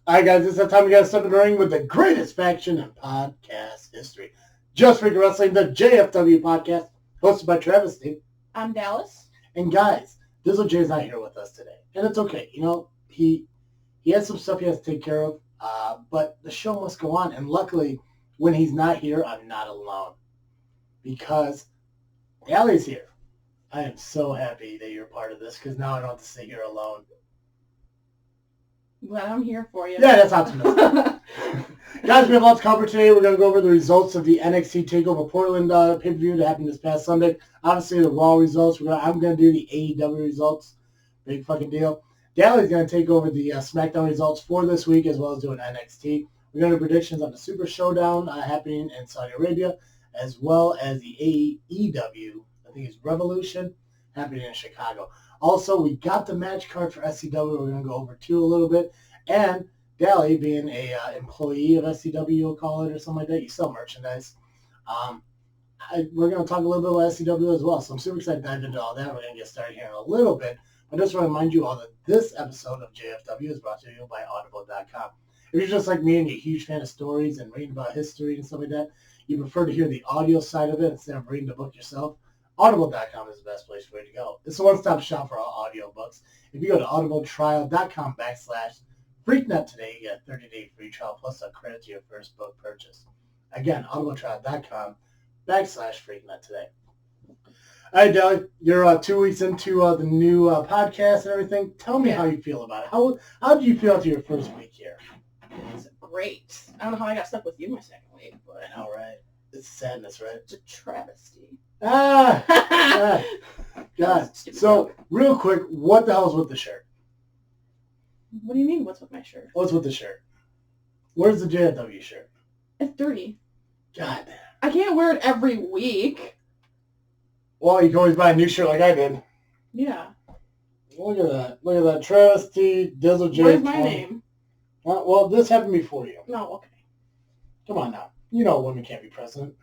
All right, guys, it's that time we got to step in the ring with the greatest faction in podcast history. Just Freakin Wrestling, the JFW podcast, hosted by Travis Steve. I'm Dallas. And guys, Dizzle J is not here with us today. And it's okay. You know, he has some stuff he has to take care of, but the show must go on. And luckily, when he's not here, I'm not alone. Because Allie's here. I am so happy that you're part of this, because now I don't have to sit here alone. Glad I'm here for you. Yeah, that's optimistic. Guys, we have lots to cover today. We're going to go over the results of the NXT TakeOver Portland pay-per-view that happened this past Sunday. Obviously, the Raw results. I'm going to do the AEW results. Big fucking deal. Dally's going to take over the SmackDown results for this week, as well as doing NXT. We're going to do predictions on the Super Showdown happening in Saudi Arabia, as well as the AEW, I think it's Revolution, happening in Chicago. Also, we got the match card for SCW. We're going to go over too a little bit. And Dally, being a employee of SCW, you'll call it, or something like that. You sell merchandise. We're going to talk a little bit about SCW as well. So I'm super excited to dive into all that. We're going to get started here in a little bit. But I just want to remind you all that this episode of JFW is brought to you by Audible.com. If you're just like me and you're a huge fan of stories and reading about history and stuff like that, you prefer to hear the audio side of it instead of reading the book yourself, Audible.com is the best place for you to go. It's a one-stop shop for all audiobooks. If you go to audibletrial.com/freaknet today, you get a 30-day free trial plus a credit to your first book purchase. Again, audibletrial.com/freaknet today. All right, Dally, you're 2 weeks into the new podcast and everything. Tell me how you feel about it. How did you feel after your first week here? It's great. I don't know how I got stuck with you my second week, but I know, right? It's sadness, right? It's a travesty. God. So, real quick, what the hell's with the shirt? What do you mean, what's with my shirt? What's with the shirt? Where's the JFW shirt? It's dirty. God damn. I can't wear it every week. Well, you can always buy a new shirt like I did. Yeah. Look at that. Look at that. Travis T. Dizzle J. Where's my name? Well, this happened before you. No, okay. Come on now. You know women can't be president.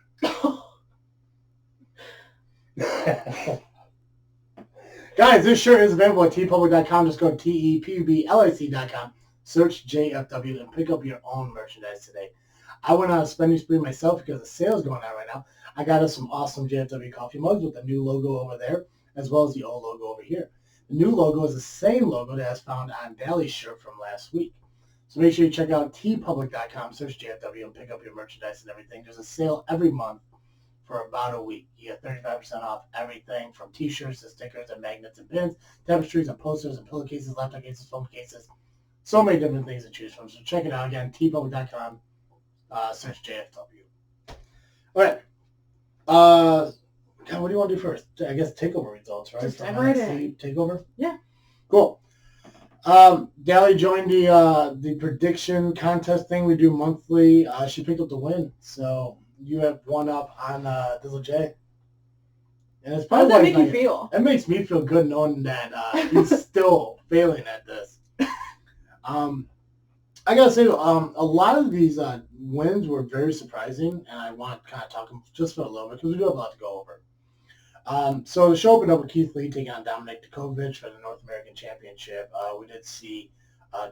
Guys, this shirt is available at tpublic.com. Just go to tepblic.com, search JFW, and pick up your own merchandise today. I went on a spending spree myself because the sale's going on right now. I got us some awesome JFW coffee mugs with the new logo over there, as well as the old logo over here. The new logo is the same logo that I found on Dally's shirt from last week. So make sure you check out tpublic.com, search JFW, and pick up your merchandise and everything. There's a sale every month for about a week. You get 35% off everything from t-shirts to stickers and magnets and pins, tapestries and posters and pillowcases, laptop cases, phone cases. So many different things to choose from. So check it out again, tpublic.com, search JFW. All right. God, what do you want to do first? I guess takeover results, right? Just dive right in. Takeover? Yeah. Cool. Dally joined the prediction contest thing we do monthly. She picked up the win, so you have one up on Dizzle J. And it's How does probably that make you feel? It makes me feel good knowing that he's still failing at this. I gotta say, a lot of these wins were very surprising, and I want to kind of talk just for a little bit because we do have a lot to go over. So the show opened up with Keith Lee taking on Dominic Djokovic for the North American Championship. We did see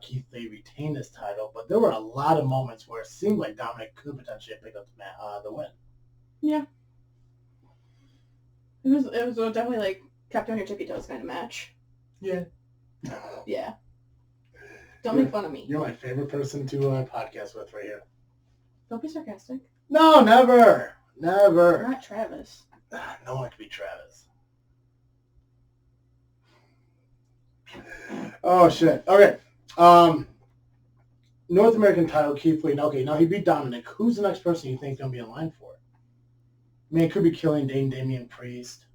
Keith Lee retain this title, but there were a lot of moments where it seemed like Dominic could potentially pick up the win. Yeah. It was definitely like kept on your tippy toes kind of match. Yeah. Yeah. Don't make fun of me. You're my favorite person to podcast with right here. Don't be sarcastic. No, never. Never. You're not Travis. No one could be Travis. Oh, shit. Okay. North American title, Keith Lee. Okay, now he beat Dominic. Who's the next person you think is going to be in line for it? I mean, it could be Killian Dane, Damian Priest.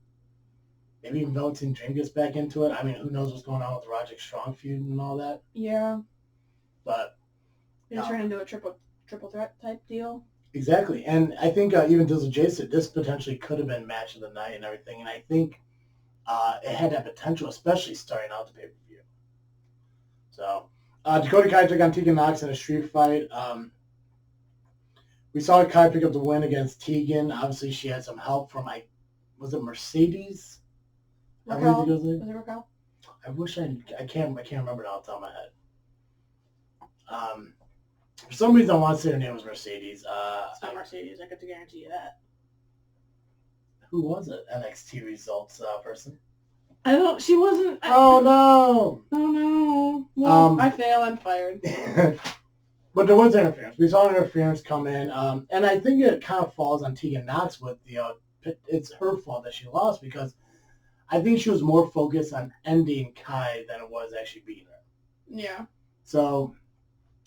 Maybe even Valentin Dream gets back into it. I mean, who knows what's going on with the Roderick Strong feud and all that. Yeah. But Maybe turn into a triple threat type deal. Exactly. And I think even Dizzle J said this potentially could have been match of the night and everything. And I think it had that potential, especially starting out the pay-per-view. So Dakota Kai took on Tegan Nox in a street fight. We saw Kai pick up the win against Tegan. Obviously, she had some help from, was it Mercedes? Raquel? Was it Raquel? I wish I can't remember it off the top of my head. For some reason, I want to say her name was Mercedes. It's not Mercedes. I got to guarantee you that. Who was it? NXT results person. I don't. She wasn't. Oh no! Oh no! Well, I fail. I'm fired. But there was interference. We saw interference come in, and I think it kind of falls on Tegan Knox with the. It's her fault that she lost because I think she was more focused on ending Kai than it was actually beating her. Yeah. So,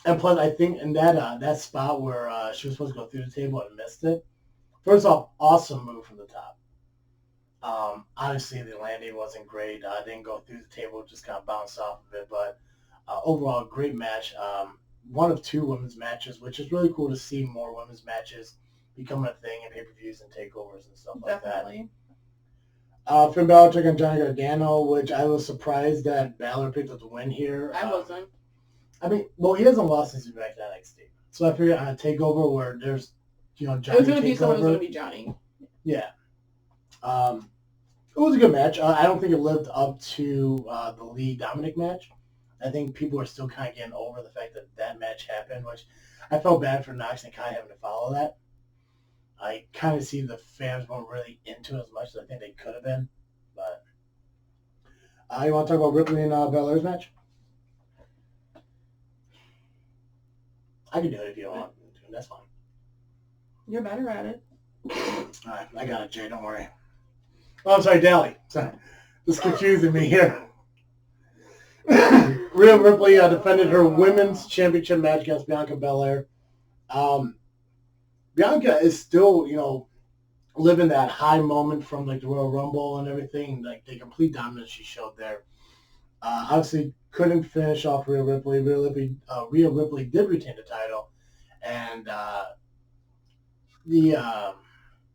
and plus, I think in that spot where she was supposed to go through the table and missed it. First off, awesome move from the top. Obviously, the landing wasn't great. Didn't go through the table, just kind of bounced off of it. But overall, great match. One of two women's matches, which is really cool to see more women's matches becoming a thing in pay-per-views and takeovers and stuff like Definitely. that. Finn Balor took on Johnny Gargano, which I was surprised that Balor picked up the win here. I wasn't. I mean, well, he hasn't lost since he's back to NXT. So I figured on a takeover where there's, Johnny it was going to be someone who's going to be Johnny. Yeah. It was a good match. I don't think it lived up to the Lee Dominic match. I think people are still kind of getting over the fact that match happened, which I felt bad for Knox and Kai having to follow that. I kind of see the fans weren't really into it as much as I think they could have been. But you want to talk about Ripley and Belair's match? I can do it if you don't want. That's fine. You're better at it. All right, I got it, Jay. Don't worry. Oh, I'm sorry, Dally. Sorry. This is confusing me here. Rhea Ripley defended her women's championship match against Bianca Belair. Bianca is still, living that high moment from like the Royal Rumble and everything, like the complete dominance she showed there. Obviously, couldn't finish off Rhea Ripley. Rhea Ripley did retain the title, and I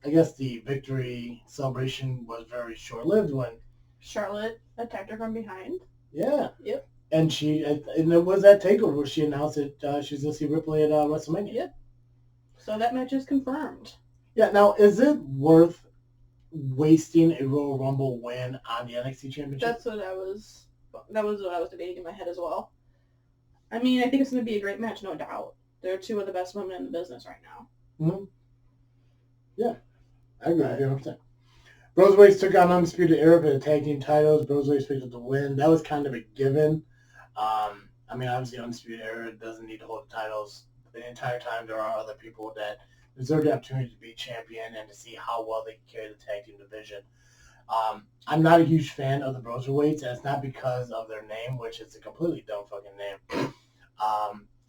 guess the victory celebration was very short-lived when Charlotte attacked her from behind. Yeah. Yep. And it was that takeover where she announced that she's going to see Ripley at WrestleMania. Yep. So that match is confirmed. Yeah. Now, is it worth wasting a Royal Rumble win on the NXT Championship? That was what I was debating in my head as well. I mean, I think it's going to be a great match, no doubt. They're two of the best women in the business right now. Mm-hmm. Yeah. I agree with you 100%. Broserweights took on Undisputed Era for the tag team titles. Broserweights picked up the win. That was kind of a given. I mean, obviously, Undisputed Era doesn't need to hold the titles the entire time. There are other people that deserve the opportunity to be champion and to see how well they can carry the tag team division. I'm not a huge fan of the Broserweights, and it's not because of their name, which is a completely dumb fucking name.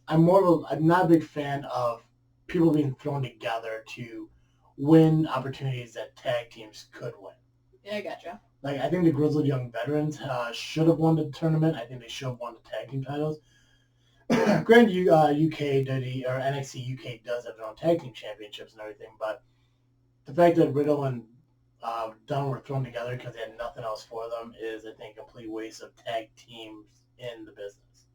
I'm not a big fan of people being thrown together to win opportunities that tag teams could win. Yeah, I gotcha. Like, I think the Grizzled Young Veterans should have won the tournament. I think they should have won the tag team titles. Granted, or NXT UK does have their own tag team championships and everything, but the fact that Riddle and Dunn were thrown together because they had nothing else for them is, I think, a complete waste of tag teams in the business.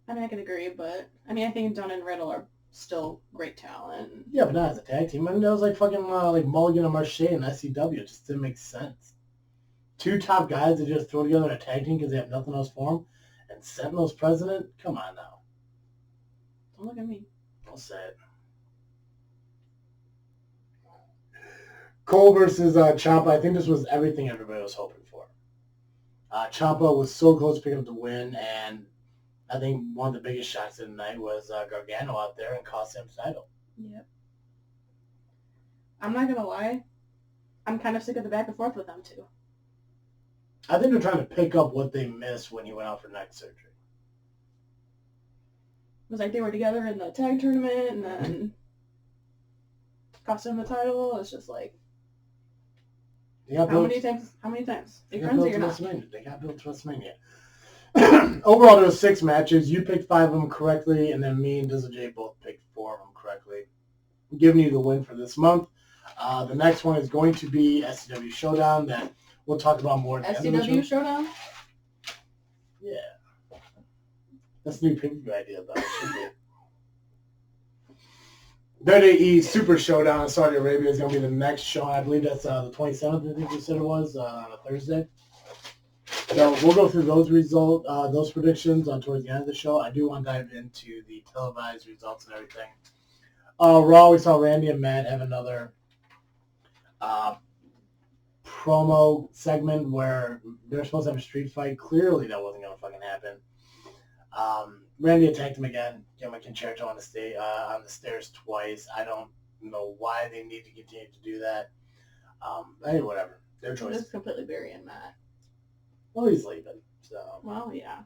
I mean, I could agree, but I think Dunn and Riddle are still great talent. Yeah, but not as a tag team. I mean, that was like fucking like Mulligan and Marche and SCW. It just didn't make sense. Two top guys that just throw together a tag team because they have nothing else for them. And Sentinel's president? Come on now. Don't look at me. Don't say it. Cole versus Ciampa. I think this was everything everybody was hoping for. Ciampa was so close to picking up the win, and I think one of the biggest shocks of the night was Gargano out there and cost him the title. Yep. I'm not going to lie. I'm kind of sick of the back and forth with them, too. I think they're trying to pick up what they missed when he went out for neck surgery. It was like they were together in the tag tournament and then cost him the title. It's just like, how many times? They got built to WrestleMania. Overall, there were 6 matches. You picked 5 of them correctly, and then me and Dizzle J both picked 4 of them correctly. I'm giving you the win for this month. The next one is going to be SCW Showdown that we'll talk about more at the end of the show. SCW Showdown? Yeah. That's a new pay-per-view idea, though. WWE Super Showdown in Saudi Arabia is going to be the next show. I believe that's the 27th, I think you said it was, on a Thursday. So we'll go through those those predictions towards the end of the show. I do want to dive into the televised results and everything. Raw, we saw Randy and Matt have another promo segment where they're supposed to have a street fight. Clearly, that wasn't going to fucking happen. Randy attacked him again. Gave him a concerto on the stairs twice. I don't know why they need to continue to do that. Hey, whatever. Their choice. Just completely burying Matt. Well, he's leaving. So. Well, yeah.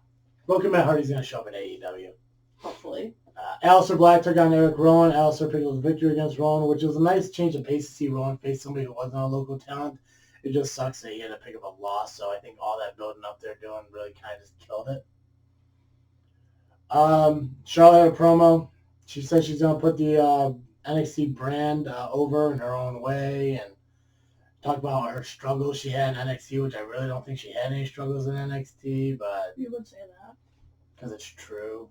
Broken Matt Hardy's going to show up in AEW. Hopefully. Aleister Black took on Eric Rowan. Aleister picked up the victory against Rowan, which was a nice change of pace to see Rowan face somebody who wasn't a local talent. It just sucks that he had to pick up a loss, so I think all that building up they're doing really kind of just killed it. Charlotte had a promo. She said she's going to put the NXT brand over in her own way and talk about her struggles she had in NXT, which I really don't think she had any struggles in NXT, but... You would say that. Because it's true.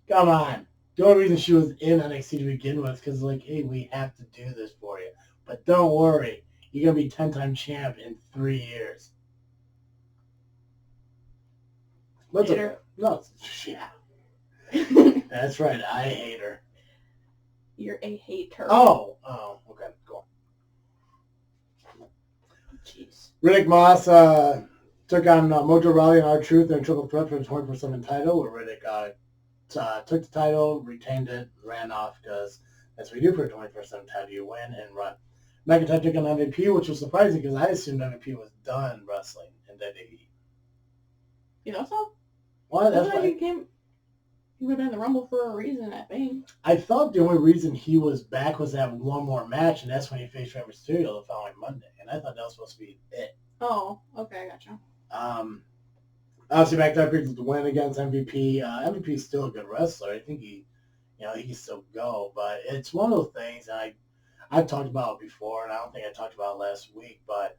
Come on. The only reason she was in NXT to begin with is because, like, hey, we have to do this for you. But don't worry. You're going to be 10-time champ in 3 years. Hate her. No, yeah. That's right. I hate her. You're a hater. Oh, okay, cool. Jeez. Riddick Moss took on Mojo Rawley and R-Truth in a triple threat for the 24/7 title, where Riddick took the title, retained it, ran off, because that's what you do for a 24/7 title. You win and run. McIntyre took on MVP, which was surprising because I assumed MVP was done wrestling in WWE. You know so? Well, that's why he would have been in the Rumble for a reason, I think. I thought the only reason he was back was to have one more match, and that's when he faced Rey Mysterio the following Monday. And I thought that was supposed to be it. Oh, okay, I gotcha. Obviously, McIntyre picked up the win against MVP. MVP is still a good wrestler. I think he can still go, but it's one of those things. And I've talked about it before, and I don't think I talked about it last week, but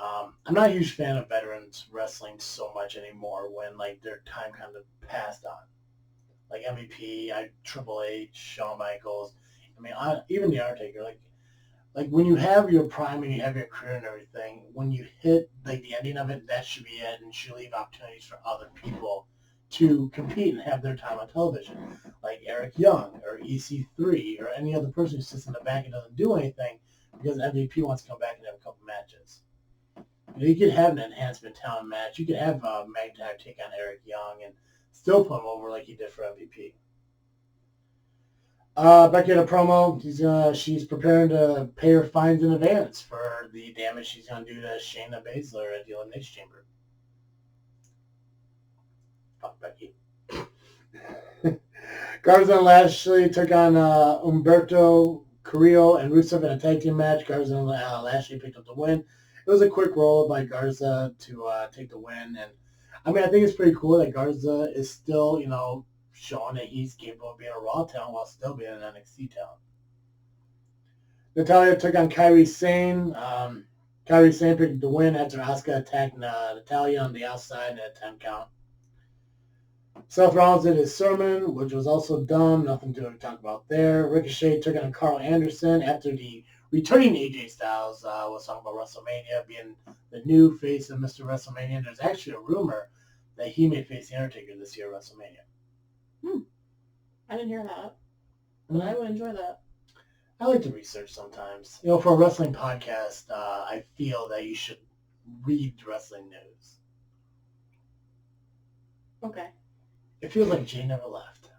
I'm not a huge fan of veterans wrestling so much anymore when like their time kind of passed on. Like MVP, Triple H, Shawn Michaels. I mean, even The Undertaker. Like when you have your prime and you have your career and everything, when you hit like the ending of it, that should be it, and should leave opportunities for other people to compete and have their time on television, like Eric Young or EC3 or any other person who sits in the back and doesn't do anything because MVP wants to come back and have a couple matches. You could have an enhancement talent match. You could have McIntyre take on Eric Young and still put him over like he did for MVP. Becky had a promo. She's preparing to pay her fines in advance for the damage she's going to do to Shayna Baszler at the Elimination Chamber. Fuck Becky. Garza and Lashley took on Humberto Carrillo and Rusev in a tag team match. Garza and Lashley picked up the win. It was a quick roll by Garza to take the win. And, I mean, I think it's pretty cool that Garza is still, showing that he's capable of being a Raw talent while still being an NXT talent. Natalya took on Kairi Sane. Kairi Sane picked up the win after Asuka attacked Natalya on the outside in a 10 count. Seth Rollins did his sermon, which was also dumb. Nothing to talk about there. Ricochet took on Carl Anderson after the returning AJ Styles was talking about WrestleMania being the new face of Mr. WrestleMania. There's actually a rumor that he may face The Undertaker this year at WrestleMania. I didn't hear that, but I would enjoy that. I like to research sometimes. For a wrestling podcast, I feel that you should read wrestling news. Okay. It feels like Jay never left.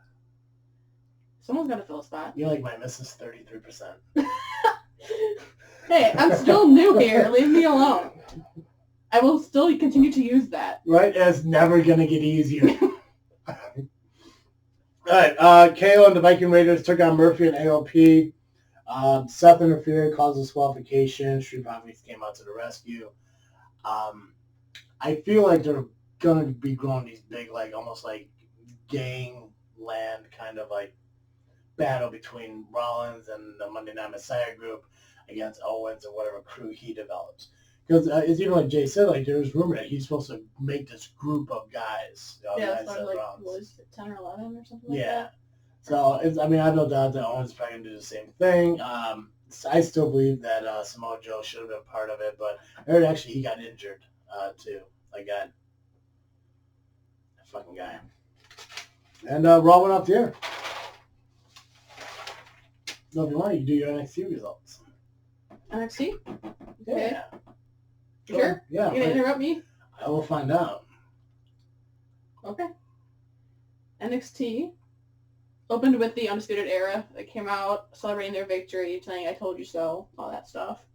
Someone's got to fill a spot. You're like my Mrs. 33%. Hey, I'm still new here. Leave me alone. I will still continue to use that. Right? It's never going to get easier. All right. KO and the Viking Raiders took on Murphy and AOP. Seth interfered, caused disqualification. Street Profits came out to the rescue. I feel like they're going to be growing these big, like almost like gangland kind of like battle between Rollins and the Monday Night Messiah group against Owens and whatever crew he develops. Because it's even like Jay said, like there's rumor that he's supposed to make this group of guys. Yeah, it's like was it 10 or 11 or something like that. Yeah. So I have no doubt that Owens is probably gonna do the same thing. I still believe that Samoa Joe should have been part of it, but I heard actually he got injured too. Again. That fucking guy. And Raw went off the air. So if you want, you can do your NXT results. NXT? Okay. Yeah. You sure? Yeah. You gonna interrupt me? I will find out. Okay. NXT opened with the Undisputed Era. They came out celebrating their victory, saying "I told you so," all that stuff.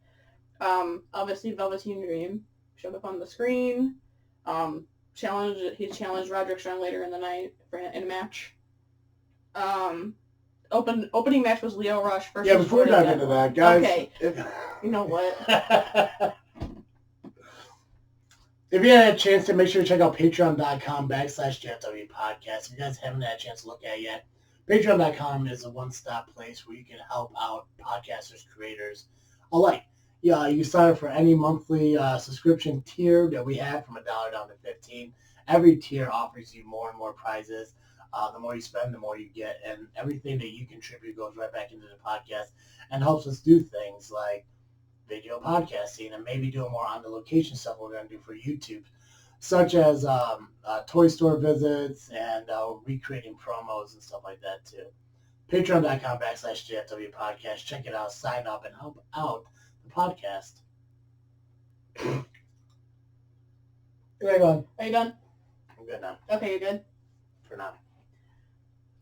Obviously, Velveteen Dream showed up on the screen. He challenged Roderick Strong later in the night in a match. Opening match was Lio Rush versus. Yeah, before we dive into that, guys. Okay. You know what? If you had a chance to, make sure to check out patreon.com/JFW podcast. If you guys haven't had a chance to look at it yet, patreon.com is a one-stop place where you can help out podcasters, creators alike. Yeah, you can sign up for any monthly subscription tier that we have, from $1 down to $15. Every tier offers you more and more prizes. The more you spend, the more you get, and everything that you contribute goes right back into the podcast and helps us do things like video podcasting and maybe doing more on the location stuff we're going to do for YouTube, such as toy store visits and recreating promos and stuff like that too. Patreon.com/JFW podcast. Check it out, sign up, and help out the podcast. Are you done? Are you done? I'm good now. Okay, you're good. For now.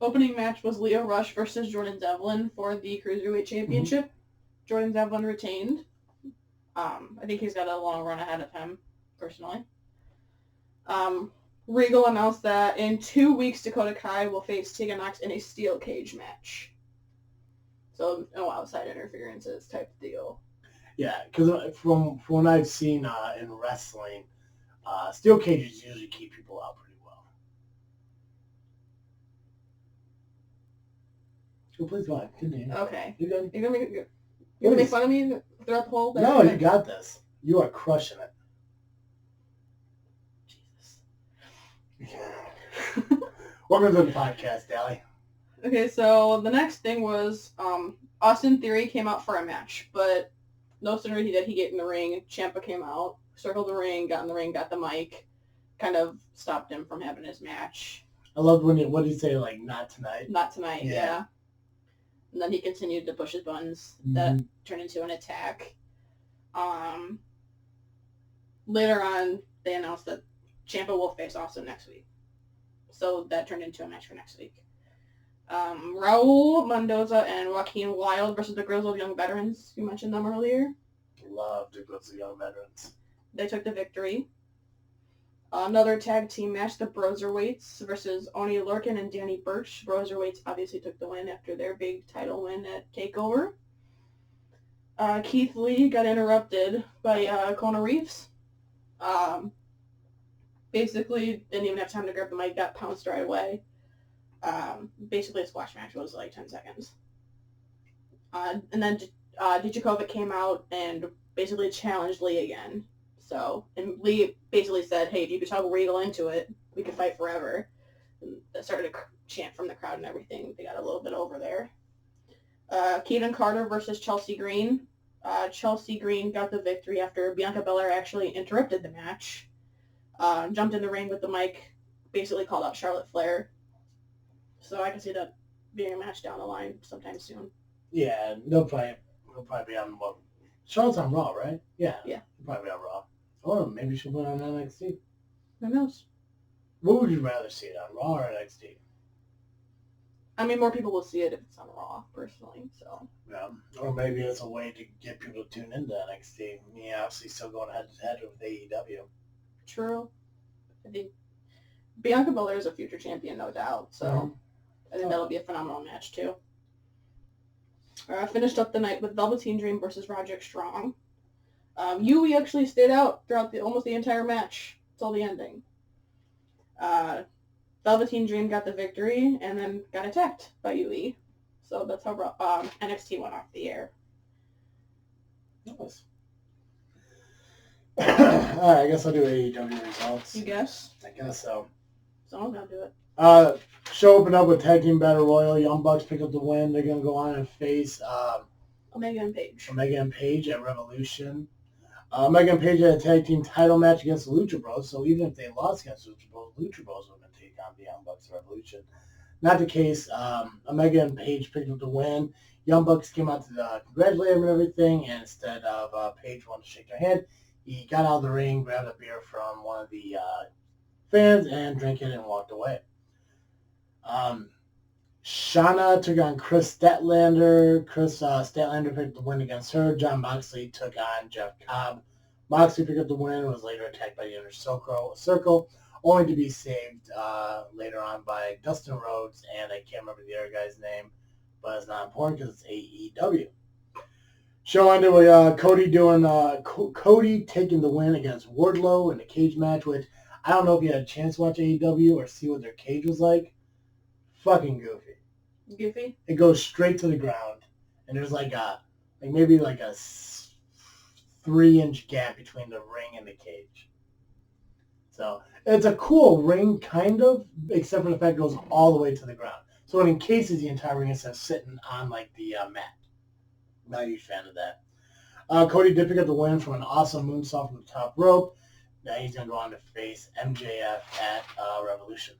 Opening match was Lio Rush versus Jordan Devlin for the Cruiserweight Championship. Mm-hmm. Jordan Devlin retained. I think he's got a long run ahead of him, personally. Regal announced that in 2 weeks, Dakota Kai will face Tegan Nox in a steel cage match. So, no outside interferences type deal. Yeah, because from what I've seen in wrestling, steel cages usually keep people out pretty well. So please go ahead. Continue. Okay. You good? You're gonna make fun of me throughout the whole thing? No, you got this. You are crushing it. Jesus. Welcome to the podcast, Dally. Okay, so the next thing was Austin Theory came out for a match, but no sooner he get in the ring, Ciampa came out, circled the ring, got in the ring, got the mic, kind of stopped him from having his match. I loved what did he say, like, not tonight? Not tonight, yeah. And then he continued to push his buttons. That turned into an attack. Later on, they announced that Ciampa will face Austin next week. So that turned into a match for next week. Raul Mendoza and Joaquin Wilde versus the Grizzled Young Veterans. You mentioned them earlier. Love the Grizzled Young Veterans. They took the victory. Another tag team match, the Broserweights versus Oney Lorcan and Danny Burch. Broserweights obviously took the win after their big title win at TakeOver. Keith Lee got interrupted by Kona Reeves. Basically, didn't even have time to grab the mic, got pounced right away. Basically, a squash match was like 10 seconds. And then Dijakovic came out and basically challenged Lee again. So, and Lee basically said, hey, if you could talk Regal into it, we could fight forever. And that started a chant from the crowd and everything. They got a little bit over there. Keaton Carter versus Chelsea Green. Chelsea Green got the victory after Bianca Belair actually interrupted the match. Jumped in the ring with the mic, basically called out Charlotte Flair. So I can see that being a match down the line sometime soon. Yeah, they'll probably be on what? Charlotte's on Raw, right? Yeah. Yeah. They'll probably be on Raw. Or maybe she'll put on NXT. Who knows? What would you rather see it on, Raw or NXT? I mean, more people will see it if it's on Raw, personally, so. Yeah. Or maybe it's a way to get people to tune into NXT. Yeah, obviously still going head-to-head with AEW. True. I think Bianca Belair is a future champion, no doubt, so I think that'll be a phenomenal match, too. Finished up the night with Velveteen Dream versus Roderick Strong. Yui actually stayed out throughout almost the entire match till the ending. Velveteen Dream got the victory and then got attacked by Yui. So that's how NXT went off the air. Nice. Alright, I guess I'll do AEW results. You guess? I guess so. Someone's gonna do it. Show opened up with Tag Team Battle Royal. Young Bucks pick up the win. They're going to go on and face Omega and Page. Omega and Page at Revolution. Megan Page had a tag team title match against the Lucha Bros, so even if they lost against the Lucha Bros would take on the Young Bucks Revolution. Not the case. Omega and Page picked up the win. Young Bucks came out to congratulate him and everything, and instead of Page wanting to shake their hand, he got out of the ring, grabbed a beer from one of the fans, and drank it and walked away. Shauna took on Chris Statlander. Chris Statlander picked up the win against her. John Moxley took on Jeff Cobb. Moxley picked up the win and was later attacked by the Inner Circle, only to be saved later on by Dustin Rhodes, and I can't remember the other guy's name, but it's not important because it's AEW. Show ended with Cody taking the win against Wardlow in a cage match, which I don't know if you had a chance to watch AEW or see what their cage was like. Fucking goofy. Goofy? It goes straight to the ground, and there's maybe a 3-inch gap between the ring and the cage. So it's a cool ring, kind of, except for the fact it goes all the way to the ground. So it encases the entire ring instead of sitting on the mat. Not a huge fan of that. Cody did pick up the win from an awesome moonsault from the top rope. Now he's going to go on to face MJF at Revolution.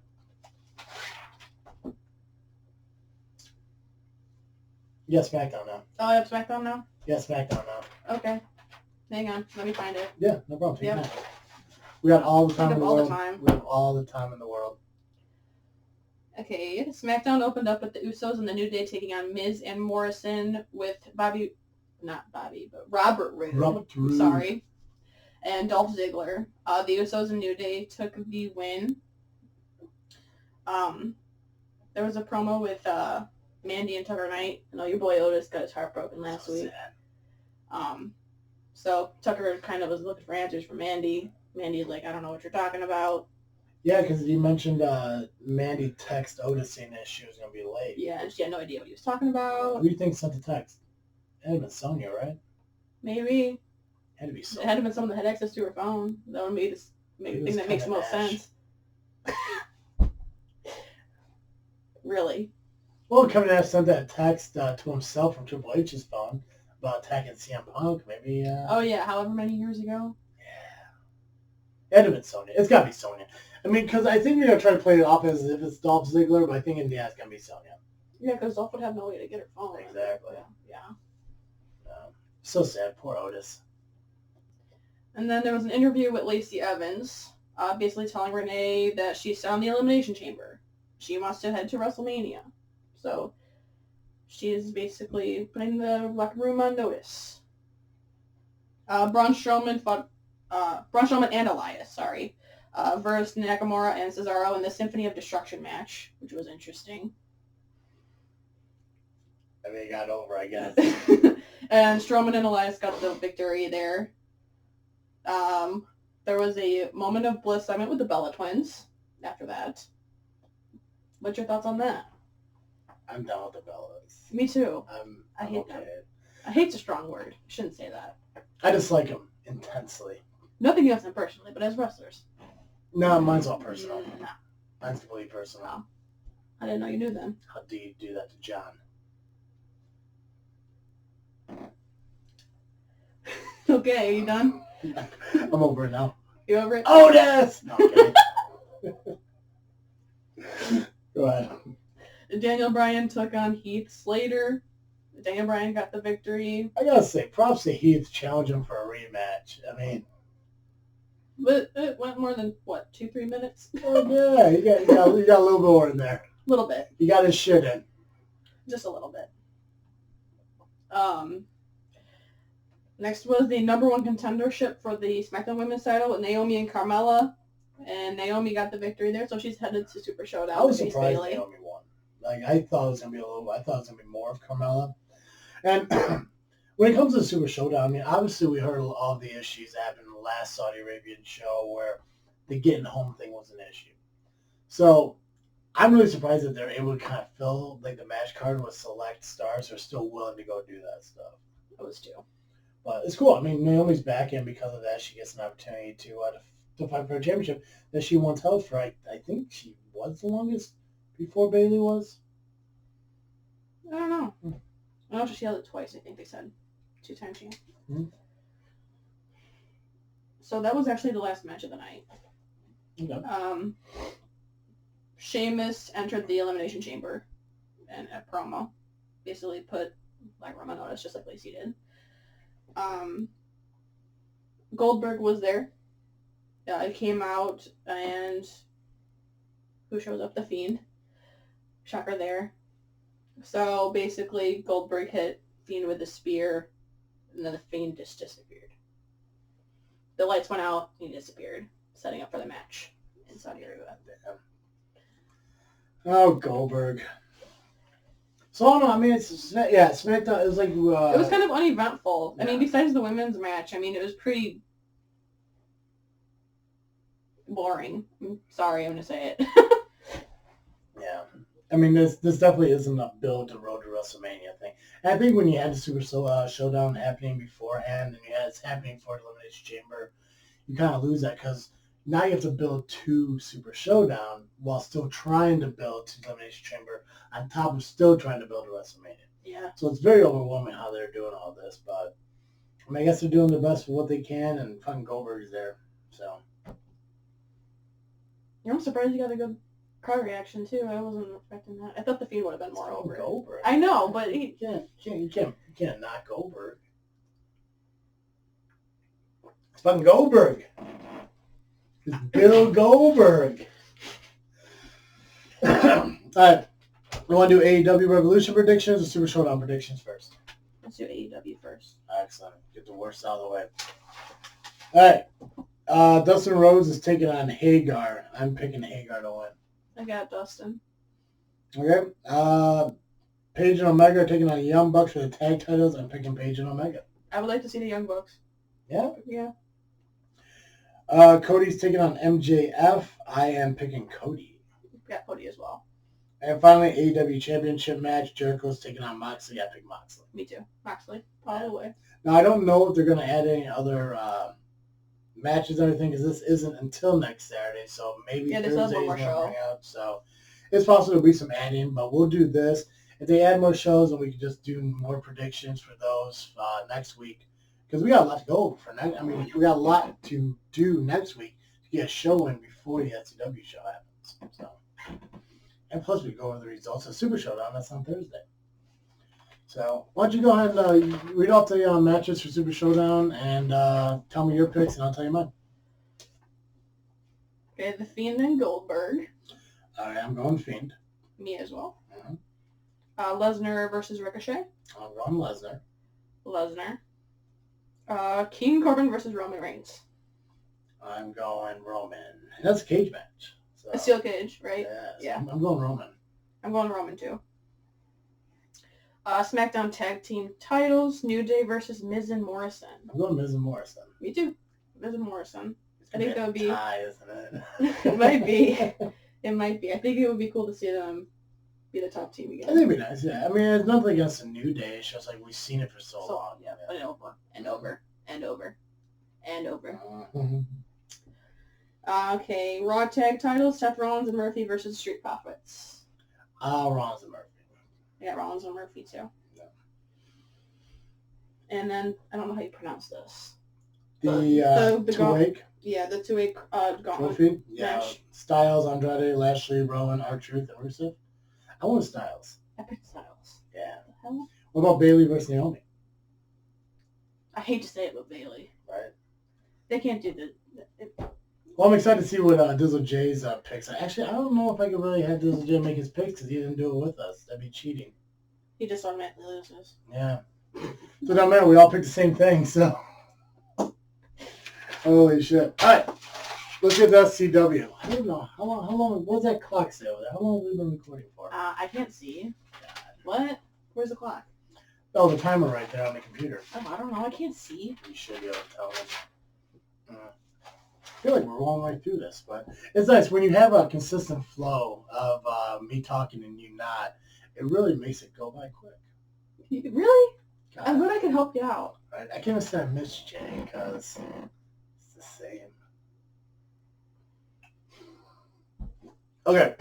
Yeah, SmackDown now. Oh, I have SmackDown now? Yeah, SmackDown now. Okay. Hang on. Let me find it. Yeah, no problem. Take your time. We got all the time in the world. We have all the time in the world. Okay, SmackDown opened up with the Usos and the New Day taking on Miz and Morrison with Robert Roode. Sorry. And Dolph Ziggler. The Usos and New Day took the win. There was a promo with Mandy and Tucker Knight. I know your boy Otis got his heart broken last week. Sad. So Tucker kind of was looking for answers from Mandy. Mandy's like, I don't know what you're talking about. Yeah, because he mentioned Mandy text Otis saying that she was going to be late. Yeah, and she had no idea what he was talking about. Who do you think sent the text? It had to been Sonya, right? Maybe. It had to be Sonya. It had to be someone that had access to her phone. That would be the thing that makes the most sense. Really? Well, Kevin Nash sent that text to himself from Triple H's phone about attacking CM Punk, maybe. Oh, yeah, however many years ago. It had to have been Sonya. It's got to be Sonya. I mean, because I think you're going to try to play it off as if it's Dolph Ziggler, but I think in the end it's going to be Sonya. Yeah, because Dolph would have no way to get her phone. Exactly. Yeah. So sad. Poor Otis. And then there was an interview with Lacey Evans, basically telling Renee that she's still in the Elimination Chamber. She wants to head to WrestleMania. So she is basically putting the locker room on notice. Braun Strowman and Elias, versus Nakamura and Cesaro in the Symphony of Destruction match, which was interesting. I mean, it got over, I guess. And Strowman and Elias got the victory there. There was a moment of bliss segment with the Bella Twins after that. What's your thoughts on that? I'm down with the Bellas. Me too. I hate them. I hate's a strong word. I shouldn't say that. I dislike them intensely. Nothing against them personally, but as wrestlers. No, mine's all personal. No. Mine's completely personal. Wow. I didn't know you knew them. How do you do that to John? Okay, are you done? I'm over it now. You over it? Otis! No, okay. Go ahead. Daniel Bryan took on Heath Slater. Daniel Bryan got the victory. I gotta say, props to Heath challenging for a rematch. I mean... But it went more than, 2-3 minutes? Oh, yeah. You got a little bit more in there. A little bit. You got his shit in. Just a little bit. Next was the number one contendership for the SmackDown Women's title with Naomi and Carmella. And Naomi got the victory there, so she's headed to Super Showdown. I was surprised Naomi won. I thought it was gonna be more of Carmella. And when it comes to the Super Showdown, I mean, obviously we heard all the issues that happened in the last Saudi Arabian show where the getting home thing was an issue. So I'm really surprised that they're able to kind of fill the match card with select stars who are still willing to go do that stuff. I was too. But it's cool. I mean, Naomi's back, and because of that, she gets an opportunity to fight for a championship that she once held for. I think she was the longest before Bayley was. I don't know. I know she held it twice. I think they said 2 times she. So that was actually the last match of the night. Okay. Sheamus entered the Elimination Chamber and a promo. Basically put Roman on notice just like Lacey did. Goldberg was there. He came out, and who shows up? The Fiend. Shocker there. So basically, Goldberg hit Fiend with a spear, and then the Fiend just disappeared. The lights went out, and he disappeared, setting up for the match in Saudi Arabia. Oh, Goldberg. So, I don't know, I mean, SmackDown, it was like... it was kind of uneventful. Yeah. I mean, besides the women's match, I mean, it was pretty boring. I'm sorry, I'm going to say it. Yeah. I mean, this definitely isn't a build to Road to WrestleMania thing. And I think when you had the Super Showdown happening beforehand and it's happening for the Elimination Chamber, you kind of lose that because now you have to build 2 Super Showdown while still trying to build to the Elimination Chamber on top of still trying to build a WrestleMania. Yeah. So it's very overwhelming how they're doing all this, but I mean, I guess they're doing their best for what they can, and fucking Goldberg's there, so. I'm surprised you got a good crowd reaction, too. I wasn't expecting that. I thought the Fiend would have been more over Goldberg. I know, but you can't knock Goldberg. It's fucking Goldberg. It's Bill Goldberg. All right. We want to do AEW Revolution predictions or Super Showdown predictions first? Let's do AEW first. Excellent. Get the worst out of the way. All right. Dustin Rhodes is taking on Hagar. I'm picking Hagar to win. I got Dustin. Okay. Paige and Omega are taking on Young Bucks for the tag titles. I'm picking Paige and Omega. I would like to see the Young Bucks. Yeah? Yeah. Cody's taking on MJF. I am picking Cody. Got Cody as well. And finally, AEW Championship match. Jericho's taking on Moxley. I pick Moxley. Me too. Moxley. All the way. Now, I don't know if they're going to add any other matches or anything because this isn't until next Saturday. So maybe Thursday's going to bring out. So it's possible there'll be some adding, but we'll do this. If they add more shows, then we can just do more predictions for those next week. Because we got a lot to go over for next. I mean, we got a lot to do next week to get a show in before the SCW show happens. So, and plus we go over the results of Super Showdown. That's on Thursday. So why don't you go ahead and read off the matches for Super Showdown and tell me your picks, and I'll tell you mine. Okay, the Fiend and Goldberg. All right, I'm going Fiend. Me as well. Mm-hmm. Lesnar versus Ricochet. I'm going Lesnar. Lesnar. King Corbin versus Roman Reigns. I'm going Roman. That's a cage match. So, a steel cage, right? Yeah. I'm going Roman. I'm going Roman too. SmackDown Tag Team titles, New Day versus Miz and Morrison. I'm going Miz and Morrison. Me too. Miz and Morrison. I think that would be... tie, isn't it? It might be. It might be. I think it would be cool to see them be the top team again. I think it'd be nice, yeah. I mean, it's nothing against the New Day. It's just like we've seen it for so long. Yeah, but over and over and over and over. Mm-hmm. Okay, Raw Tag titles, Seth Rollins and Murphy versus Street Profits. Rollins and Murphy. I got Rollins and Murphy too. Yeah. And then, I don't know how you pronounce this. The two-way? Yeah, the two-way gauntlet. Trophy? Yeah. Match. Styles, Andrade, Lashley, Rowan, R-Truth, and Rusev. I want Styles. I picked Styles. Yeah. What the hell? What about Bayley versus Naomi? I hate to say it, but Bayley. Right. They can't do Well, I'm excited to see what Dizzle J's picks. Actually, I don't know if I could really have Dizzle J make his picks because he didn't do it with us. That'd be cheating. He just automatically loses. Yeah. So it don't matter. We all picked the same thing, so. Holy shit. All right. Let's get to SCW. I don't know. How long, what does that clock say over there? How long have we been recording for? I can't see. God. What? Where's the clock? Oh, the timer right there on the computer. Oh, I don't know. I can't see. You should be able to tell me. I feel like we're rolling right through this, but it's nice. When you have a consistent flow of me talking and you not, it really makes it go by quick. Really? God. I'm glad I could help you out. Right? I can't say I miss Jay because it's the same. Okay.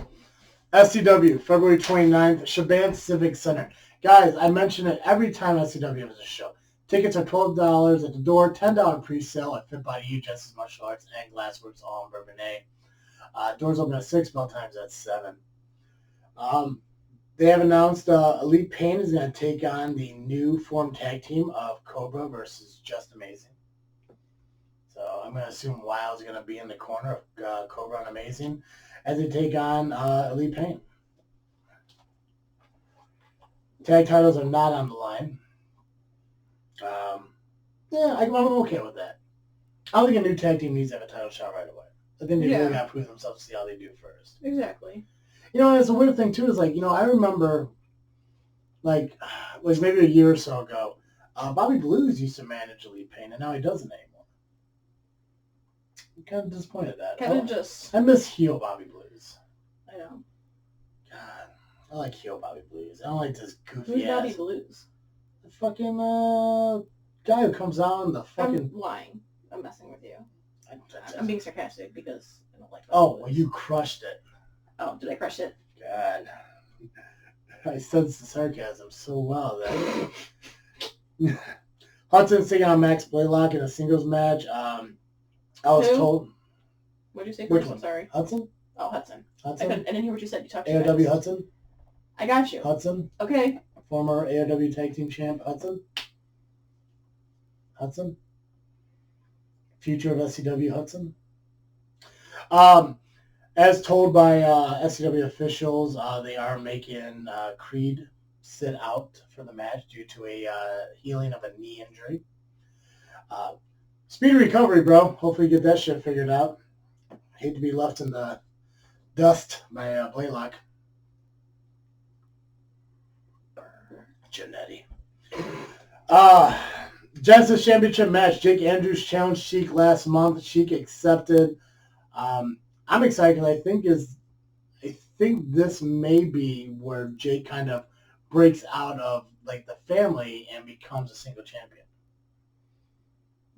SCW, February 29th, Shaban Civic Center. Guys, I mention it every time SCW has a show. Tickets are $12 at the door, $10 pre-sale at Fit Body U, Justice Martial Arts, and Glassworks, all in Bourbonnais. Doors open at 6, bell times at 7. They have announced Elite Pain is going to take on the new formed tag team of Cobra versus Just Amazing. So I'm going to assume Wild's going to be in the corner of Cobra and Amazing as they take on Elite Pain. Tag titles are not on the line. I'm okay with that. I don't think a new tag team needs to have a title shot right away. I think they really got to prove themselves to see how they do first. Exactly. You know, it's a weird thing, too, is like, you know, I remember, like maybe a year or so ago, Bobby Blues used to manage Elite Pain, and now he doesn't anymore. I'm kind of disappointed at that. I miss heel Bobby Blues. I know. God, I like heel Bobby Blues. I don't like this goofy Who's Bobby Blues? The fucking guy who comes out in the fucking... I'm lying. I'm messing with you. I'm being sarcastic because I don't like Bobby Blues. Well, you crushed it. Oh, did I crush it? God. I sense the sarcasm so well that... Hudson's taking on Max Blaylock in a singles match. I was told... What did you say first? I'm sorry. Hudson? Oh, Hudson. I didn't hear what you said. You talked to AOW Hudson? I got you. Hudson? Okay. Former AOW Tag Team Champ Hudson? Hudson? Future of SCW Hudson? As told by SCW officials, they are making Creed sit out for the match due to a healing of a knee injury. Speedy recovery, bro. Hopefully you get that shit figured out. Hate to be left in the dust by Blaylock. Janetti. Genesis Championship match. Jake Andrews challenged Sheik last month. Sheik accepted. I'm excited because I think this may be where Jake kind of breaks out of like the family and becomes a single champion.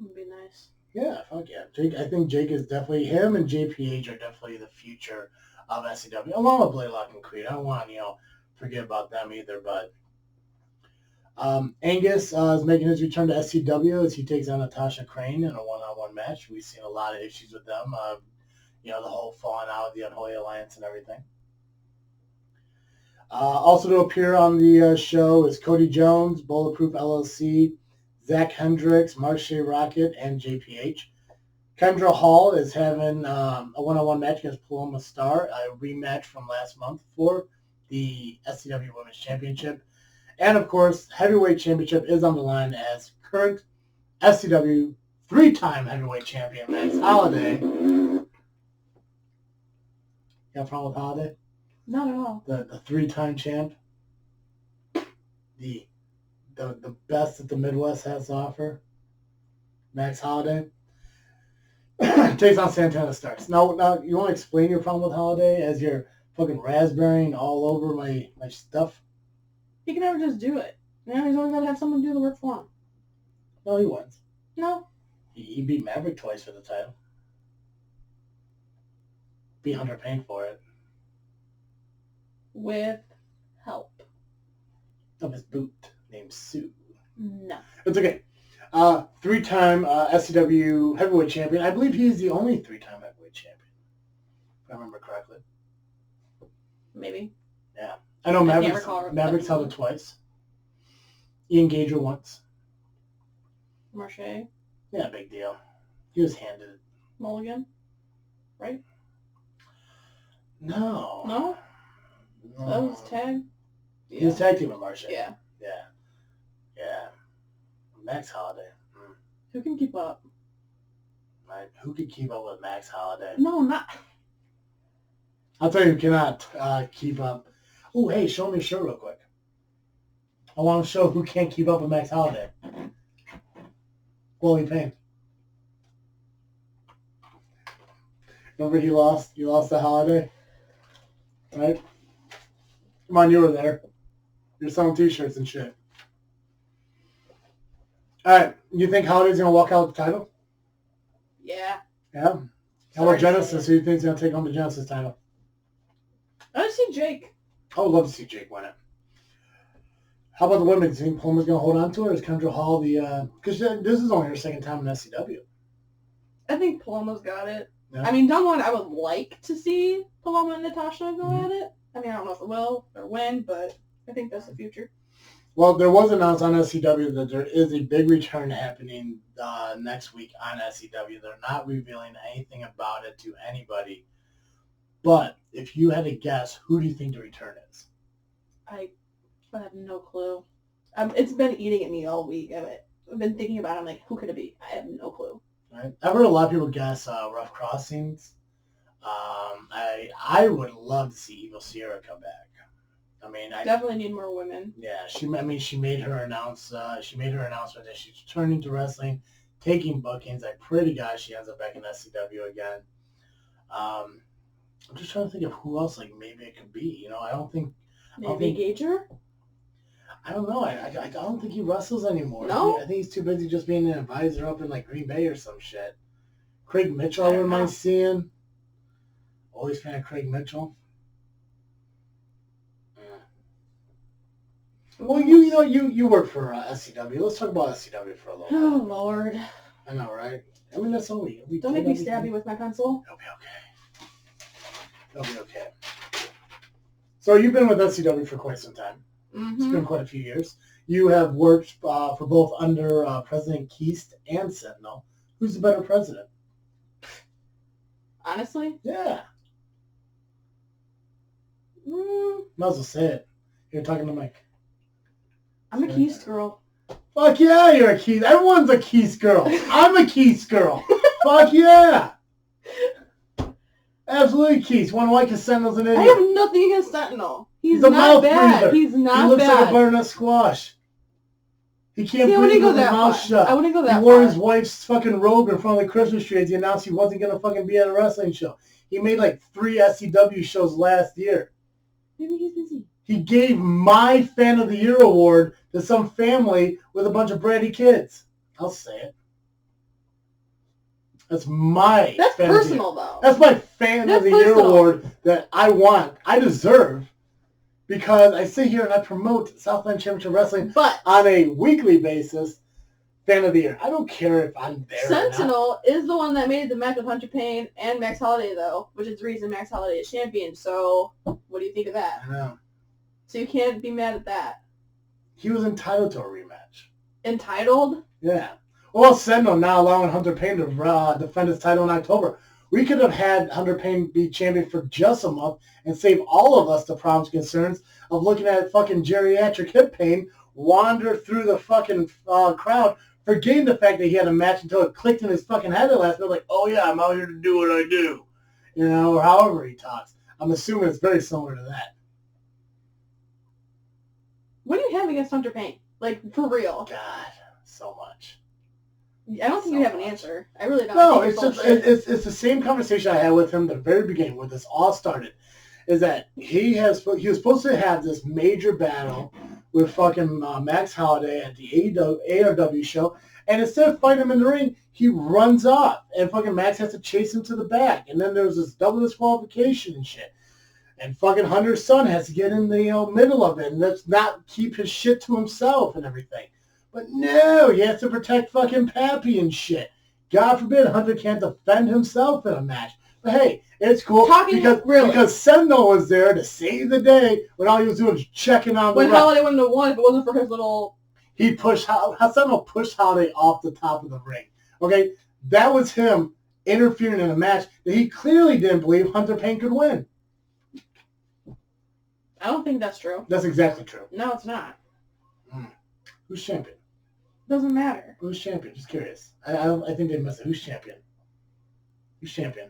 Would be nice. Yeah, fuck yeah. Jake, I think Jake is definitely, him and JPH are definitely the future of SCW, along with Blaylock and Creed. I don't want to, forget about them either, but Angus is making his return to SCW as he takes on Natasha Crane in a one-on-one match. We've seen a lot of issues with them. The whole falling out of the Unholy Alliance and everything. Also to appear on the show is Cody Jones, Bulletproof LLC, Zach Hendricks, Marche Rocket, and JPH. Kendra Hall is having a one-on-one match against Paloma Star, a rematch from last month for the SCW Women's Championship. And, of course, Heavyweight Championship is on the line as current SCW three-time Heavyweight Champion Max Holiday. You got a problem with Holiday? Not at all. The three-time champ. The best that the Midwest has to offer. Max Holiday. Takes on Santana Starks. Now, you want to explain your problem with Holiday as you're fucking raspberrying all over my stuff? He can never just do it. He's always got to have someone do the work for him. No, he wins. No. He beat Maverick twice for the title. Beat Hunter Payne for it. With help. Of his boot named Sue. No. It's okay. Three-time SCW heavyweight champion. I believe he's the only three-time heavyweight champion, if I remember correctly. Maybe. Yeah. I know Maverick's held it twice. Ian Gager once. Marche. Yeah, big deal. He was handed it. Mulligan. Right? No. No? So that was tag? Yeah. He was tag team with Marche. Yeah. Yeah. Max Holiday. Who can keep up? Right. Who can keep up with Max Holiday? No, not... I'll tell you who cannot keep up. Oh, hey, show me your shirt real quick. I want to show who can't keep up with Max Holiday. Willie Payne. Remember he lost? You lost the Holiday? Right? Come on, you were there. You're selling t-shirts and shit. All right. You think Holiday's going to walk out with the title? Yeah. Yeah? How about Genesis? Who do you think's going to take home the Genesis title? I want to see Jake. I would love to see Jake win it. How about the women? Do you think Palmer's going to hold on to it, or is Kendra Hall the... Because this is only her second time in SCW. I think Paloma's got it. Yeah. I mean, down the line, I would like to see Paloma and Natasha go at it. I mean, I don't know if it will or when, but I think that's the future. Well, there was announced on SCW that there is a big return happening next week on SCW. They're not revealing anything about it to anybody. But if you had to guess, who do you think the return is? I have no clue. It's been eating at me all week. I've been thinking about it. I'm like, who could it be? I have no clue. Right? I've heard a lot of people guess Rough Crossings. I would love to see Evil Sierra come back. I mean, I definitely need more women. Yeah, she made her announcement that she's returning to wrestling, taking bookings. I pray to God she ends up back in SCW again. I'm just trying to think of who else, like, maybe it could be. You know, I don't think... Maybe Gager? I don't know. I don't think he wrestles anymore. No? I think he's too busy just being an advisor up in, like, Green Bay or some shit. Craig Mitchell I wouldn't mind seeing. Always fan of Craig Mitchell. Well, you work for SCW. Let's talk about SCW for a little bit. Oh, Lord. I know, right? I mean, that's all we Don't make me stab you with my pencil. It'll be okay. It'll be okay. So you've been with SCW for quite some time. Mm-hmm. It's been quite a few years. You have worked for both under President Keast and Sentinel. Who's the better president? Honestly? Yeah. Might as well say it. You're talking to Mike. I'm a Keast girl. Fuck yeah, you're a Keast. Everyone's a Keast girl. I'm a Keast girl. Fuck yeah. Absolutely Keast. One white because Sentinel's an idiot. I have nothing against Sentinel. He's a not mouth bad. breather. He's not bad. He looks like a butternut squash. He can't breathe with his mouth shut. I wouldn't go that far. He wore his wife's fucking robe in front of the Christmas tree as he announced he wasn't going to fucking be at a wrestling show. He made like 3 SCW shows last year. Maybe he's busy. He gave my Fan of the Year award to some family with a bunch of bratty kids. I'll say it. That's my That's fan personal, of the year. though. That's my Fan of the Year award that I want. I deserve. Because I sit here and I promote Southland Championship Wrestling on a weekly basis. Fan of the Year. I don't care if I'm there Sentinel is the one that made the match with Hunter Payne and Max Holiday, though, which is the reason Max Holiday is champion. So, what do you think of that? I know. So you can't be mad at that. He was entitled to a rematch. Entitled? Yeah. Well, Sentinel now allowing Hunter Payne to defend his title in October. We could have had Hunter Payne be champion for just a month and save all of us the problems and concerns of looking at fucking geriatric hip pain wander through the fucking crowd, forgetting the fact that he had a match until it clicked in his fucking head at last minute, like, oh yeah, I'm out here to do what I do. You know, or however he talks. I'm assuming it's very similar to that. What do you have against Hunter Payne? Like, for real? God, so much. I don't think you have an answer. I really don't. No, it's just it's the same conversation I had with him at the very beginning when this all started. Is that he was supposed to have this major battle with fucking Max Holiday at the ARW show, and instead of fighting him in the ring, he runs off, and fucking Max has to chase him to the back, and then there's this double disqualification and shit. And fucking Hunter's son has to get in the middle of it and let's not keep his shit to himself and everything. But no, he has to protect fucking Pappy and shit. God forbid Hunter can't defend himself in a match. But hey, it's cool because Sentinel was there to save the day when all he was doing was checking on the When Holiday wouldn't have won if it wasn't for his little... Sentinel pushed Holiday off the top of the ring. Okay? That was him interfering in a match that he clearly didn't believe Hunter Payne could win. I don't think that's true. That's exactly true. No, it's not. Who's champion? Doesn't matter. Who's champion? Just curious. I think they missed it. Who's champion? Who's champion?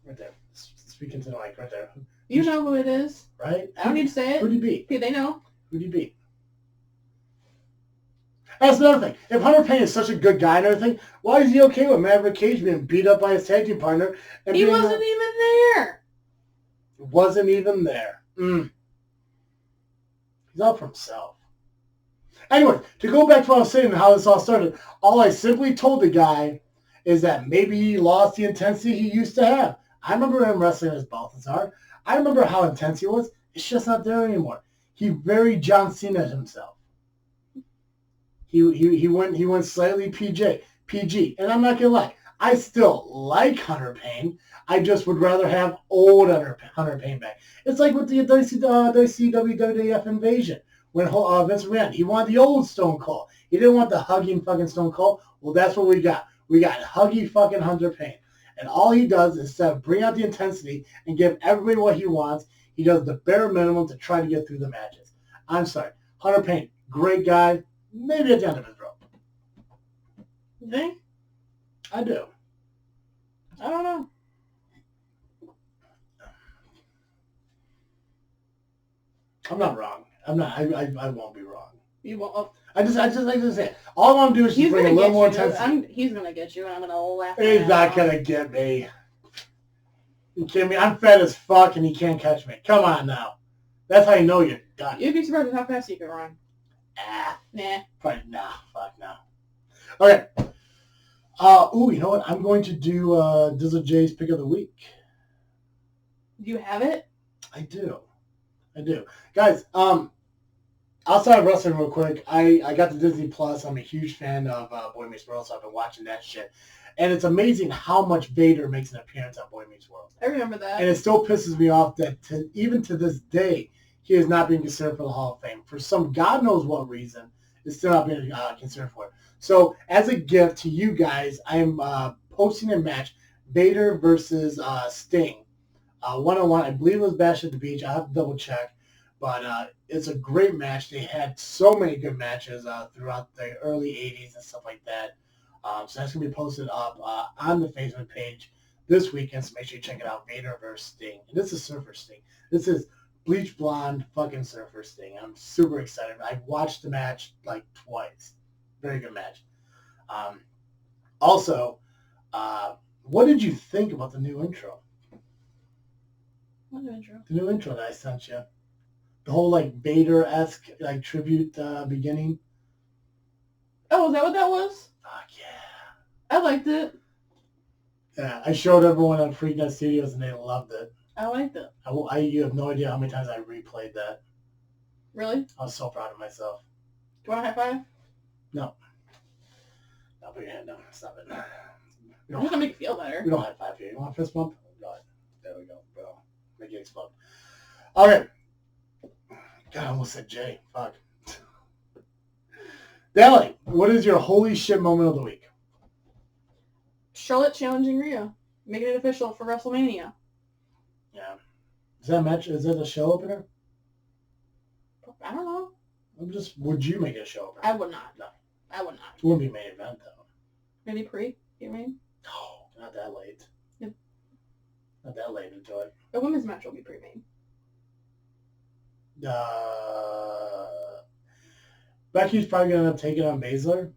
Right there. Speaking to the mic, right there. You know who it is. Right? I don't need to say it. Who'd he beat? Okay, they know. Who'd he beat? That's another thing. If Hunter Payne is such a good guy and everything, why is he okay with Maverick Cage being beat up by his tag team partner? And he wasn't even there. Wasn't even there. He's out for himself. Anyway, to go back to what I was saying and how this all started, all I simply told the guy is that maybe he lost the intensity he used to have. I remember him wrestling as Balthazar. I remember how intense he was. It's just not there anymore. He very John Cena himself. He went slightly PG, and I'm not gonna lie, I still like Hunter Payne. I just would rather have old Hunter Payne back. It's like with the WCW WWF Invasion when Vince McMahon, he wanted the old Stone Cold. He didn't want the hugging fucking Stone Cold. Well, that's what we got. We got huggy fucking Hunter Payne, and all he does is instead of bring out the intensity and give everybody what he wants, he does the bare minimum to try to get through the matches. I'm sorry, Hunter Payne, great guy. Maybe at the end of his rope. You think? I do. I don't know. I'm not wrong. I'm not. I won't be wrong. You won't. Oh. I just like to say. All I want to do is just bring a little more intensity. He's gonna get you, and I'm gonna laugh. He's not gonna get me. You kidding me? I'm fat as fuck, and he can't catch me. Come on now. That's how you know you're done. You'd be surprised at how fast you can run. Nah. Probably nah. Fuck no. Okay. You know what? I'm going to do Dizzle J's pick of the week. Do you have it? I do. Guys, outside of wrestling real quick, I got the Disney Plus. I'm a huge fan of Boy Meets World, so I've been watching that shit. And it's amazing how much Vader makes an appearance on Boy Meets World. I remember that. And it still pisses me off that even to this day, he is not being considered for the Hall of Fame. For some God knows what reason, it's still not being considered for it. So as a gift to you guys, I am posting a match, Vader versus Sting. One-on-one, I believe it was Bash at the Beach. I'll have to double check. But it's a great match. They had so many good matches throughout the early 80s and stuff like that. So that's going to be posted up on the Facebook page this weekend. So make sure you check it out, Vader versus Sting. And this is Surfer Sting. This is bleach blonde fucking Surfer Sting. I'm super excited. I watched the match like twice. Very good match. Also, what did you think about the new intro? What new intro? The new intro that I sent you. The whole like Vader-esque like tribute beginning. Oh, is that what that was? Fuck yeah. I liked it. Yeah, I showed everyone on Freakin Studios and they loved it. I liked it. You have no idea how many times I replayed that. Really? I was so proud of myself. Do you want a high five? No. I'll put your hand down. Stop it. I'm just gonna make you feel better. We don't high five here. You want a fist bump? God. There we go, bro. Make it explode. All right. God, I almost said Jay. Fuck. Dally, what is your holy shit moment of the week? Charlotte challenging Rhea. Making it official for WrestleMania. Yeah. Is that a match? Is that a show opener? I don't know. Would you make it a show opener? I would not. No. I would not. It wouldn't be main event, though. Maybe pre? You mean? No, not that late. Yep. Not that late into it. A women's match will be pre-made. Becky's probably going to end up taking on Baszler,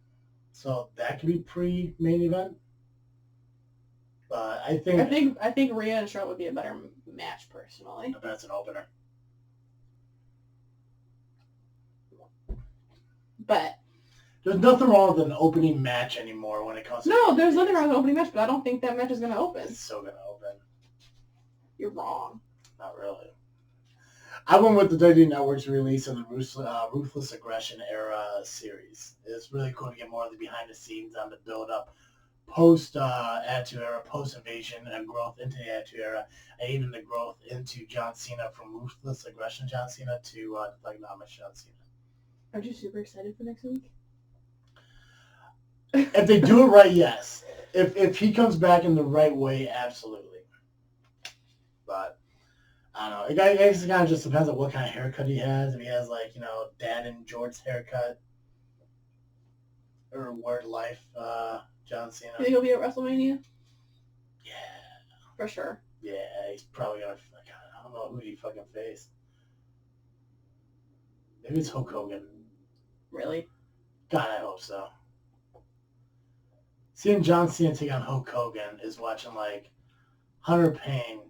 so that could be pre-main event. But I think Rhea and Charlotte would be a better match, personally. But that's an opener. But there's nothing wrong with an opening match anymore when it comes to... No, there's nothing wrong with an opening match, but I don't think that match is going to open. It's still going to open. You're wrong. Not really. I went with the WWE Network's release of the Ruthless Aggression Era series. It's really cool to get more of the behind the scenes on the build-up post-Attitude Era, post-Invasion, and growth into the Attitude Era, and even the growth into John Cena from Ruthless Aggression John Cena to Thugonomics John Cena. Aren't you super excited for next week? If they do it right, yes. If he comes back in the right way, absolutely. But I don't know. It guess it kind of just depends on what kind of haircut he has. If he has Dad and George's haircut or Word Life John Cena. You think he'll be at WrestleMania? Yeah. For sure. Yeah, he's probably gonna. I don't know who he fucking face. Maybe it's Hulk Hogan. Really? God, I hope so. Seeing John Cena take on Hulk Hogan is watching Hunter Payne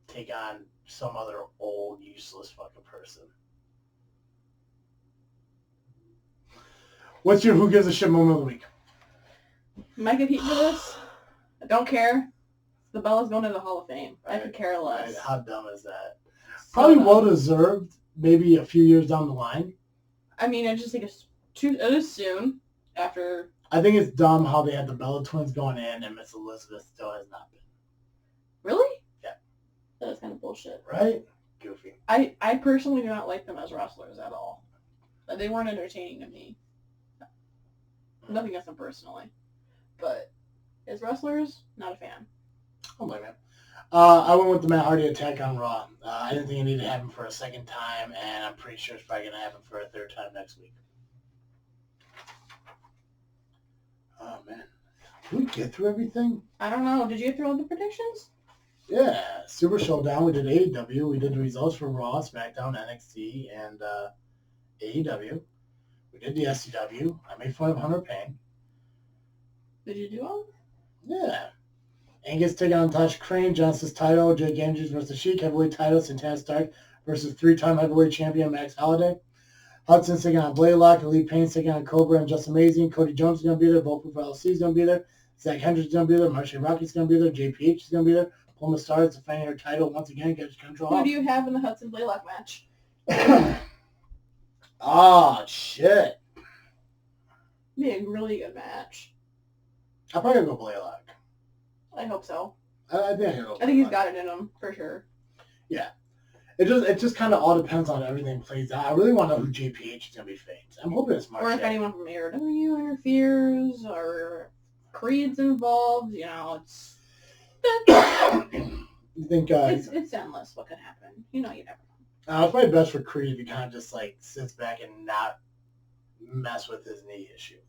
take on some other old, useless fucking person. What's your Who Gives a Shit moment of the week? Am I get heat for this? I don't care. The Bella's going to the Hall of Fame. I could care less. Right. How dumb is that? So Probably dumb. well deserved, maybe a few years down the line. I mean, I just think it is soon after. I think it's dumb how they had the Bella twins going in and Miss Elizabeth still has not been. Really? Yeah. That is kind of bullshit. Right? Goofy. I personally do not like them as wrestlers at all. They weren't entertaining to me. Nothing against them personally. But as wrestlers, not a fan. Oh my man. I went with the Matt Hardy attack on Raw. I didn't think it needed to happen for a second time, and I'm pretty sure it's probably going to happen for a third time next week. Oh, man. Did we get through everything? I don't know. Did you get through all the predictions? Yeah. Super Showdown. We did AEW. We did the results for Raw, SmackDown, NXT, and AEW. We did the SCW. I made fun of Hunter Payne. Did you do all? Yeah. Angus taking on Tasha Crane, Johnson's title, Jake Andrews versus Sheik, heavyweight title, Santana Stark versus three-time heavyweight champion Max Holiday. Hudson taking on Blaylock, Elite Payne taking on Cobra and Just Amazing. Cody Jones is going to be there. Bulletproof LLC is going to be there. Zach Hendricks is going to be there. Marcia Rocky's going to be there. JPH is going to be there. Puma Star is defending her title once again. Gets control. Who do you have in the Hudson Blaylock match? Oh, shit. Be a really good match. I'll probably go Blaylock. I hope so. I think I can go. I think he's got it in him for sure. Yeah, it just kind of all depends on how everything plays out. I really want to know who JPH is gonna be faced. I'm hoping it's Marcia. Or if anyone from AEW interferes, or Creed's involved. You know, it's. You think? It's endless. What could happen? You know, you never know. It's probably best for Creed if he kind of just like sits back and not mess with his knee issue.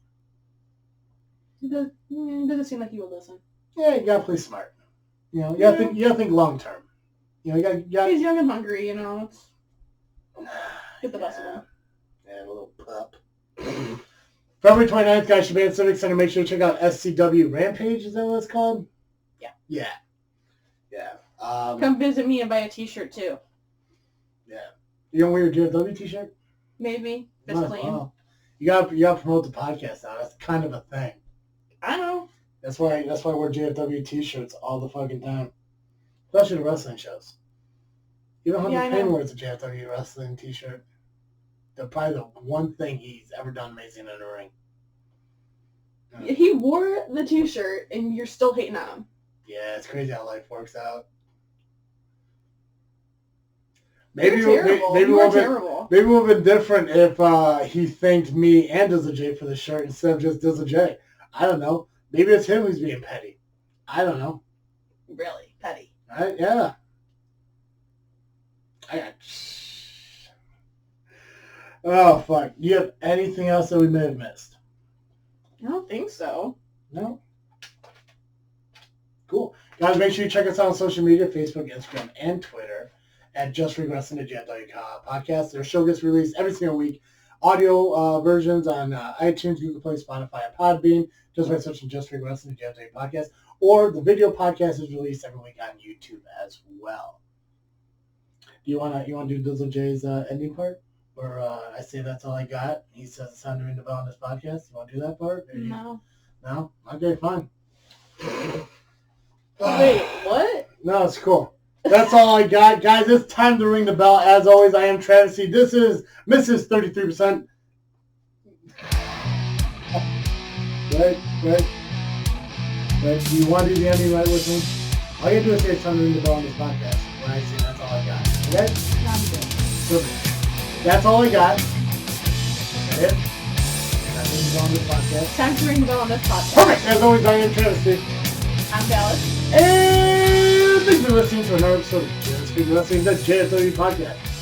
It doesn't seem like he will listen. Yeah, you gotta play smart. You know, you gotta think long term. You know, you gotta. He's young and hungry. You know, it's get the best of him. Yeah, a little pup. February 29th, guys, Shabbat Civic Center. Make sure to check out SCW Rampage. Is that what it's called? Yeah. Yeah. Yeah. Come visit me and buy a T-shirt too. Yeah. You gonna wear your GFW T-shirt? Maybe. It's clean. Well. You gotta promote the podcast now. That's kind of a thing. I know. That's why I wear JFW T-shirts all the fucking time, especially the wrestling shows. Even Hunter Payne wears a JFW wrestling T-shirt. They're probably the one thing he's ever done amazing in the ring. Yeah. He wore the T-shirt, and you're still hating on him. Yeah, it's crazy how life works out. Maybe it would have been different if he thanked me and Dizzle J for the shirt instead of just Dizzle J. I don't know. Maybe it's him who's being petty. I don't know. Really? Petty? Right? Yeah. Oh, fuck. Do you have anything else that we may have missed? I don't think so. No? Cool. Guys, make sure you check us out on social media, Facebook, Instagram, and Twitter at Just Freak Wrestling, the JFW podcast. Their show gets released every single week. Audio versions on iTunes, Google Play, Spotify, and Podbean. Just by searching Just Freak Wrestling, the JFW podcast. Or the video podcast is released every week on YouTube as well. Do you want to do Dizzle J's ending part? Where I say that's all I got. He says it's time to ring the bell on this podcast. You want to do that part? No. No? Okay, fine. Wait, what? No, it's cool. That's all I got. Guys, it's time to ring the bell. As always, I am Travis C. This is Mrs. 33%. Right. Do you want to do the ending right with me? All you have to do is say it's time to ring the bell on this podcast. When I say that's all I got. Okay? Sounds good. Perfect. That's all I got. Is that it? And I ring the bell on this podcast. Time to ring the bell on this podcast. Perfect. As always, I am Travis C. I'm Dallas. And thanks for listening to another episode of Just Freak Wrestling, the JFW podcast.